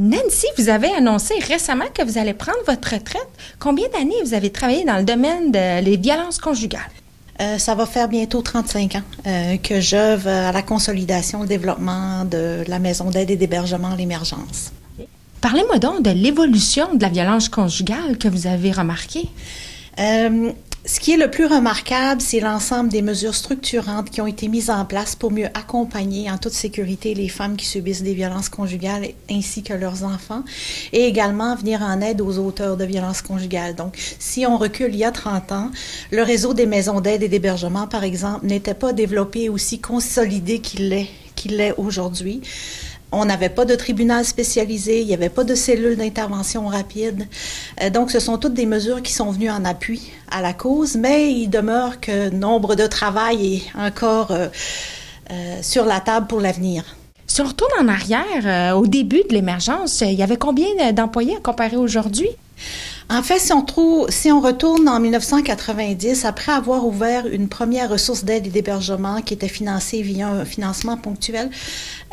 Nancy, vous avez annoncé récemment que vous allez prendre votre retraite. Combien d'années vous avez travaillé dans le domaine des violences conjugales? Ça va faire bientôt 35 ans que j'œuvre à la consolidation et au développement de la maison d'aide et d'hébergement L'Émergence. Parlez-moi donc de l'évolution de la violence conjugale que vous avez remarquée. Ce qui est le plus remarquable, c'est l'ensemble des mesures structurantes qui ont été mises en place pour mieux accompagner en toute sécurité les femmes qui subissent des violences conjugales ainsi que leurs enfants et également venir en aide aux auteurs de violences conjugales. Donc, si on recule il y a 30 ans, le réseau des maisons d'aide et d'hébergement, par exemple, n'était pas développé aussi consolidé qu'il l'est aujourd'hui. On n'avait pas de tribunal spécialisé, il n'y avait pas de cellule d'intervention rapide. Donc, ce sont toutes des mesures qui sont venues en appui à la cause, mais il demeure que nombre de travail est encore sur la table pour l'avenir. Si on retourne en arrière, au début de l'émergence, il y avait combien d'employés à comparer aujourd'hui? En fait, si on retourne en 1990, après avoir ouvert une première ressource d'aide et d'hébergement qui était financée via un financement ponctuel,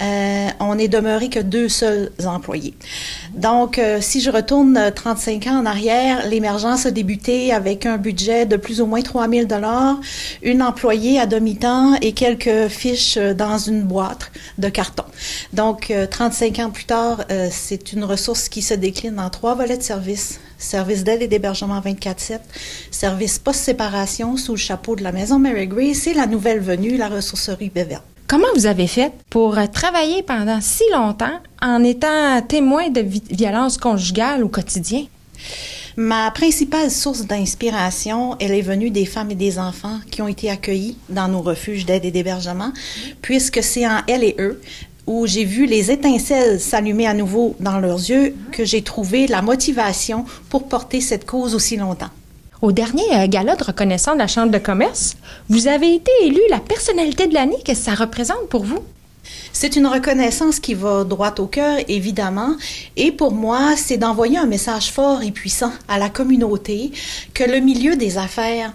on n'est demeuré que 2 seuls employés. Donc, si je retourne 35 ans en arrière, l'émergence a débuté avec un budget de plus ou moins 3 000 $, une employée à demi-temps et quelques fiches dans une boîte de carton. Donc, 35 ans plus tard, c'est une ressource qui se décline en 3 volets de services. Service d'aide et d'hébergement 24/7, service post-séparation sous le chapeau de la Maison Mary Grace et la nouvelle venue, la ressourcerie Bévert. Comment vous avez fait pour travailler pendant si longtemps en étant témoin de violences conjugales au quotidien? Ma principale source d'inspiration, elle est venue des femmes et des enfants qui ont été accueillis dans nos refuges d'aide et d'hébergement, puisque c'est en elles et eux où j'ai vu les étincelles s'allumer à nouveau dans leurs yeux, que j'ai trouvé la motivation pour porter cette cause aussi longtemps. Au dernier gala de reconnaissance de la Chambre de commerce, vous avez été élue la personnalité de l'année. Qu'est-ce que ça représente pour vous? C'est une reconnaissance qui va droit au cœur, évidemment, et pour moi, c'est d'envoyer un message fort et puissant à la communauté que le milieu des affaires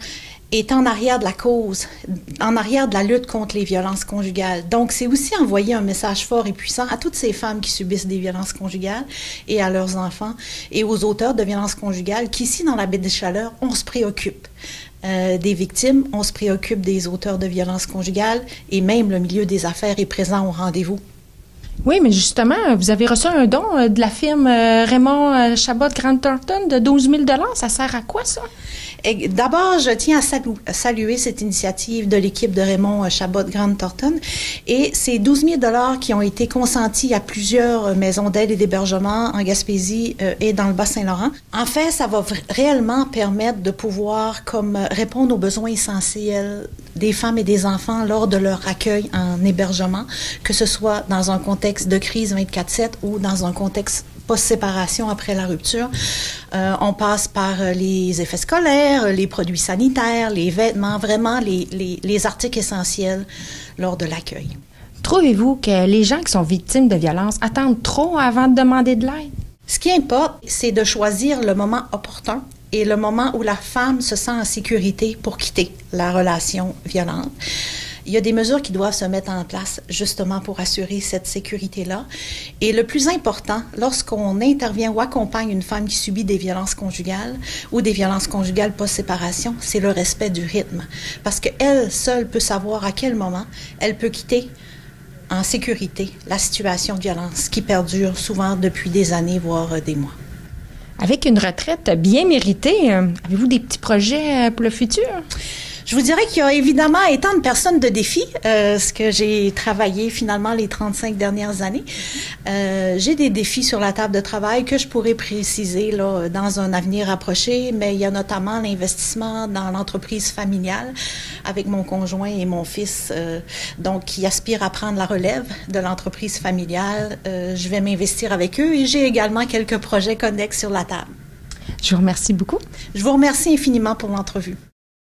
est en arrière de la cause, en arrière de la lutte contre les violences conjugales. Donc, c'est aussi envoyer un message fort et puissant à toutes ces femmes qui subissent des violences conjugales et à leurs enfants et aux auteurs de violences conjugales qu'ici, dans la baie des Chaleurs, on se préoccupe des victimes, on se préoccupe des auteurs de violences conjugales et même le milieu des affaires est présent au rendez-vous. Oui, mais justement, vous avez reçu un don de la firme Raymond Chabot Grant Thornton de 12 000 $. Ça sert à quoi, ça? D'abord, je tiens à saluer cette initiative de l'équipe de Raymond Chabot Grant Thornton et ces 12 000 $ qui ont été consentis à plusieurs maisons d'aide et d'hébergement en Gaspésie et dans le Bas-Saint-Laurent. En fait, ça va réellement permettre de pouvoir répondre aux besoins essentiels des femmes et des enfants lors de leur accueil en hébergement, que ce soit dans un contexte de crise 24/7 ou dans un contexte post-séparation après la rupture. On passe par les effets scolaires, les produits sanitaires, les vêtements, vraiment les articles essentiels lors de l'accueil. Trouvez-vous que les gens qui sont victimes de violences attendent trop avant de demander de l'aide? Ce qui importe, c'est de choisir le moment opportun et le moment où la femme se sent en sécurité pour quitter la relation violente. Il y a des mesures qui doivent se mettre en place justement pour assurer cette sécurité-là. Et le plus important, lorsqu'on intervient ou accompagne une femme qui subit des violences conjugales ou des violences conjugales post-séparation, c'est le respect du rythme. Parce qu'elle seule peut savoir à quel moment elle peut quitter en sécurité la situation de violence qui perdure souvent depuis des années, voire des mois. Avec une retraite bien méritée, avez-vous des petits projets pour le futur? Je vous dirais qu'il y a évidemment étant une personne de défi, ce que j'ai travaillé finalement les 35 dernières années. J'ai des défis sur la table de travail que je pourrais préciser là, dans un avenir approché, mais il y a notamment l'investissement dans l'entreprise familiale avec mon conjoint et mon fils, donc qui aspirent à prendre la relève de l'entreprise familiale. Je vais m'investir avec eux et j'ai également quelques projets connexes sur la table. Je vous remercie beaucoup. Je vous remercie infiniment pour l'entrevue.